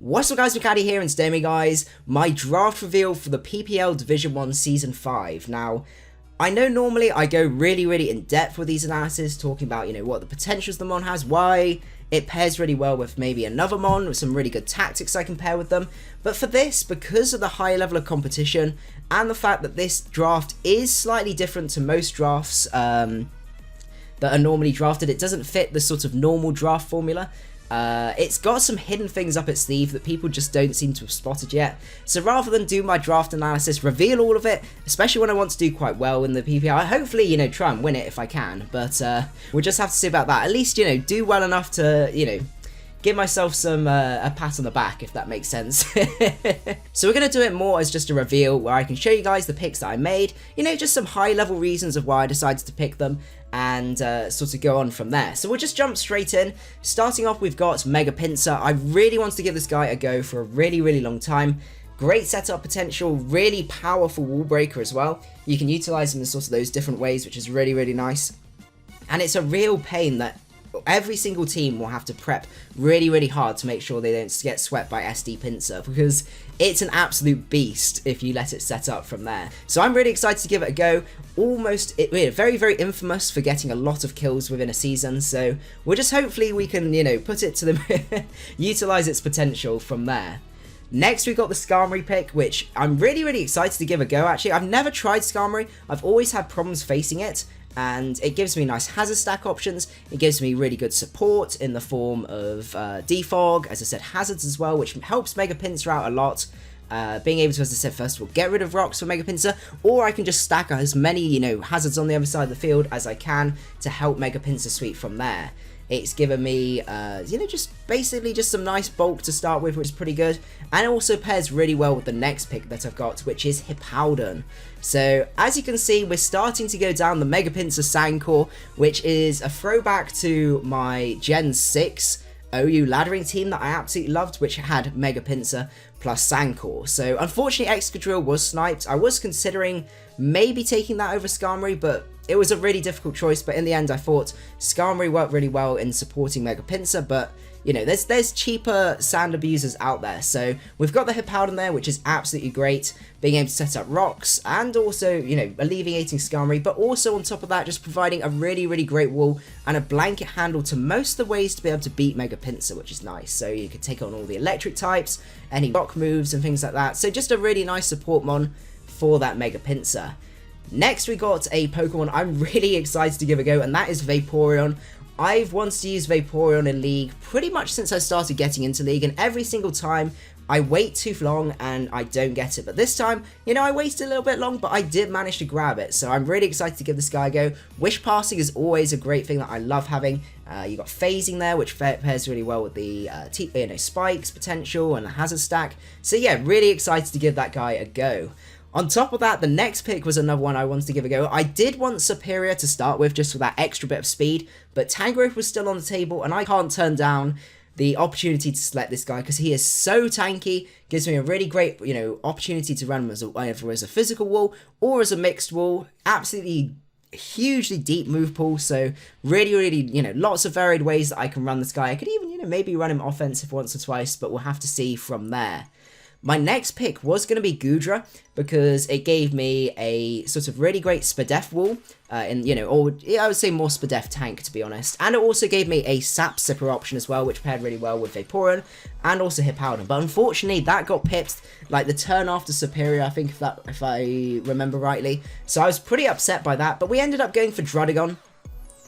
What's up guys, macadii here, and today guys, my draft reveal for the PPL Division 1 Season 5. Now, I know normally I go really in depth with these analyses, talking about, what the potentials the mon has, why it pairs really well with maybe another mon, with some really good tactics I can pair with them. But for this, because of the high level of competition, and the fact that this draft is slightly different to most drafts that are normally drafted, it doesn't fit the sort of normal draft formula. It's got some hidden things up its sleeve that people just don't seem to have spotted yet. So rather than do my draft analysis, reveal all of it, especially when I want to do quite well in the PPL, hopefully, try and win it if I can. But we'll just have to see about that. At least, do well enough to, give myself some a pat on the back, if that makes sense. So we're going to do it more as just a reveal where I can show you guys the picks that I made, just some high level reasons of why I decided to pick them, and sort of go on from there. So we'll just jump straight in. Starting off, we've got Mega Pincer. I really wanted to give this guy a go for a really long time. Great setup potential, really powerful wall breaker as well. You can utilize him in sort of those different ways, which is really nice. And it's a real pain that every single team will have to prep really hard to make sure they don't get swept by SD Pincer, because it's an absolute beast if you let it set up from there. So I'm really excited to give it a go. Very infamous for getting a lot of kills within a season, so we'll just hopefully we can, put it to the utilize its potential from there. Next, we've got the Skarmory pick, which I'm really excited to give a go. Actually, I've never tried Skarmory. I've always had problems facing it, and it gives me nice hazard stack options. It gives me really good support in the form of defog, as I said, hazards as well, which helps Mega Pincer out a lot. Being able to, as I said, first of all, get rid of rocks for Mega Pincer, or I can just stack as many, hazards on the other side of the field as I can to help Mega Pincer sweep from there. It's given me, just basically just some nice bulk to start with, which is pretty good. And it also pairs really well with the next pick that I've got, which is Hitmon. So, as you can see, we're starting to go down the Mega Pincer Sandcore, which is a throwback to my Gen 6 OU laddering team that I absolutely loved, which had Mega Pincer plus Sandcore. So, unfortunately, Excadrill was sniped. I was considering maybe taking that over Skarmory, but it was a really difficult choice. But in the end, I thought Skarmory worked really well in supporting Mega Pincer, but there's cheaper sand abusers out there. So we've got the Hitmon there, which is absolutely great, being able to set up rocks and also, alleviating Skarmory, but also on top of that, just providing a really great wall and a blanket handle to most of the ways to be able to beat Mega Pincer, which is nice. So you could take on all the electric types, any rock moves and things like that. So just a really nice support mon for that Mega Pincer. Next, we got a Pokemon I'm really excited to give a go, and that is Vaporeon. I've wanted to use Vaporeon in League pretty much since I started getting into League, and every single time I wait too long and I don't get it. But this time, I waited a little bit long, but I did manage to grab it. So I'm really excited to give this guy a go. Wish passing is always a great thing that I love having. You got phasing there, which pairs really well with the spikes potential and the hazard stack. So yeah, really excited to give that guy a go. On top of that, the next pick was another one I wanted to give a go. I did want Superior to start with, just for that extra bit of speed, but Tangrowth was still on the table, and I can't turn down the opportunity to select this guy, because he is so tanky. Gives me a really great, opportunity to run him either as a physical wall or as a mixed wall. Absolutely hugely deep move pool, so really, lots of varied ways that I can run this guy. I could even, maybe run him offensive once or twice, but we'll have to see from there. My next pick was going to be Goodra, because it gave me a sort of really great Spadef wall, or I would say more Spadef tank, to be honest. And it also gave me a Sap Sipper option as well, which paired really well with Vaporeon and also Hitmon. But unfortunately, that got pipped like the turn after Superior, I think, if I remember rightly. So I was pretty upset by that, but we ended up going for Druddigon,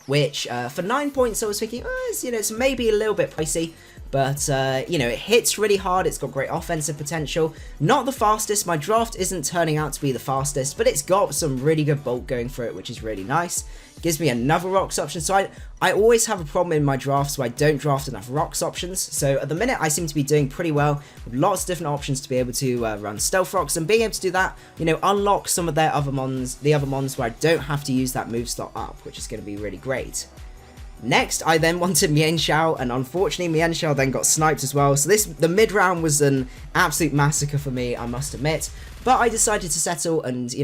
which for 9 points I was thinking, it's maybe a little bit pricey. But, it hits really hard, it's got great offensive potential. Not the fastest, my draft isn't turning out to be the fastest, but it's got some really good bulk going for it, which is really nice. Gives me another rocks option, so I always have a problem in my drafts where I don't draft enough rocks options. So at the minute, I seem to be doing pretty well, with lots of different options to be able to run stealth rocks, and being able to do that, unlock some of their other mons, where I don't have to use that move slot up, which is going to be really great. Next, I then wanted Mienshao, and unfortunately Mienshao then got sniped as well, so the mid-round was an absolute massacre for me, I must admit, but I decided to settle and,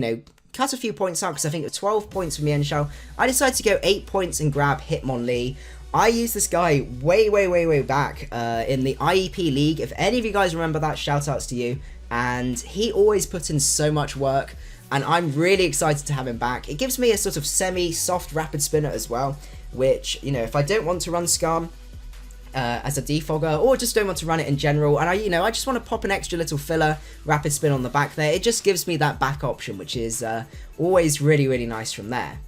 cut a few points out, because I think it was 12 points for Mienshao. I decided to go 8 points and grab Hitmonlee. I used this guy way back in the IEP League. If any of you guys remember that, shout outs to you. And he always put in so much work, and I'm really excited to have him back. It gives me a sort of semi-soft rapid spinner as well, which, you know, if I don't want to run Scum as a defogger, or just don't want to run it in general, and I just want to pop an extra little filler rapid spin on the back there, it just gives me that back option, which is always really nice from there.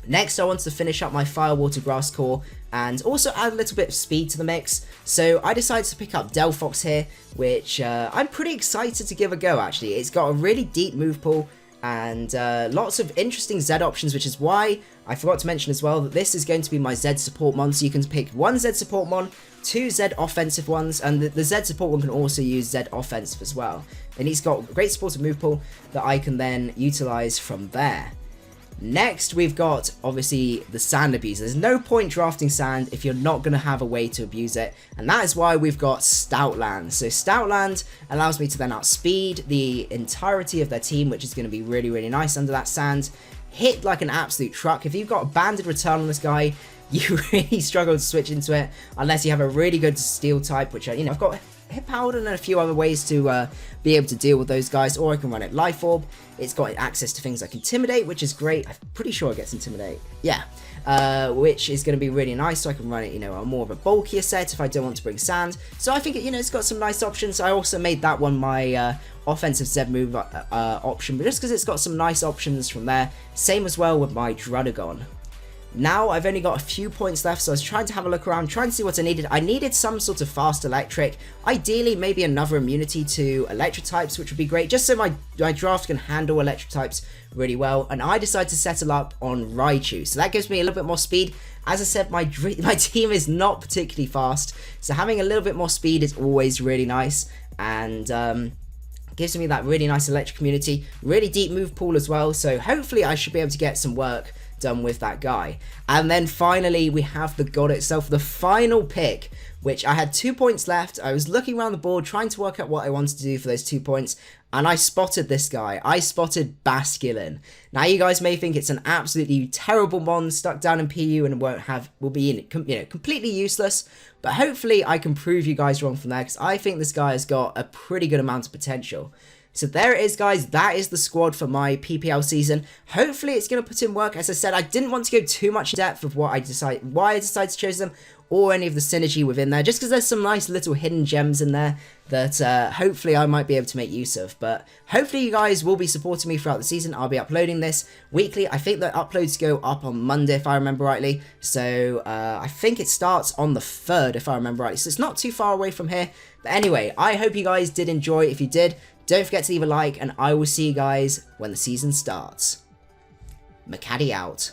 Next, I want to finish up my Fire Water Grass core and also add a little bit of speed to the mix. So I decided to pick up Delphos here, which I'm pretty excited to give a go actually. It's got a really deep move pool and lots of interesting Z options, which is why I forgot to mention as well that this is going to be my Z support mon. So you can pick one Z support mon, two Z offensive ones, and the Z support one can also use Z offensive as well. And he's got a great supportive move pool that I can then utilize from there. Next, we've got, obviously, the sand abuse. There's no point drafting sand if you're not going to have a way to abuse it, and that is why we've got Stoutland. So Stoutland allows me to then outspeed the entirety of their team, which is going to be really nice under that sand. Hit like an absolute truck. If you've got a banded return on this guy, you really struggle to switch into it, unless you have a really good steel type, which, I've got hit powered and a few other ways to be able to deal with those guys, or I can run it Life Orb. It's got access to things like Intimidate, which is great. I'm pretty sure it gets Intimidate. Yeah. Which is going to be really nice, so I can run it, a more of a bulkier set if I don't want to bring sand. So I think, it's got some nice options. I also made that one my offensive Z move option, but just because it's got some nice options from there. Same as well with my Drudagon. Now I've only got a few points left, so I was trying to have a look around, trying to see what I needed. I needed some sort of fast electric, ideally maybe another immunity to electric types, which would be great, just so my draft can handle electric types really well. And I decided to settle up on Raichu, so that gives me a little bit more speed. As I said, my team is not particularly fast, so having a little bit more speed is always really nice, and gives me that really nice electric immunity, really deep move pool as well, so hopefully I should be able to get some work done with that guy. And then finally we have the god itself, the final pick, which I had 2 points left. I was looking around the board trying to work out what I wanted to do for those 2 points, and I spotted this guy. I spotted Basculin. Now you guys may think it's an absolutely terrible mon stuck down in PU and will be completely useless, but hopefully I can prove you guys wrong from there, because I think this guy has got a pretty good amount of potential. So there it is, guys. That is the squad for my PPL season. Hopefully it's going to put in work. As I said, I didn't want to go too much in depth of why I decided to choose them, or any of the synergy within there, just because there's some nice little hidden gems in there that hopefully I might be able to make use of. But hopefully you guys will be supporting me throughout the season. I'll be uploading this weekly. I think the uploads go up on Monday, if I remember rightly. So I think it starts on the 3rd, if I remember rightly. So it's not too far away from here. But anyway, I hope you guys did enjoy. If you did, don't forget to leave a like, and I will see you guys when the season starts. Macadii out.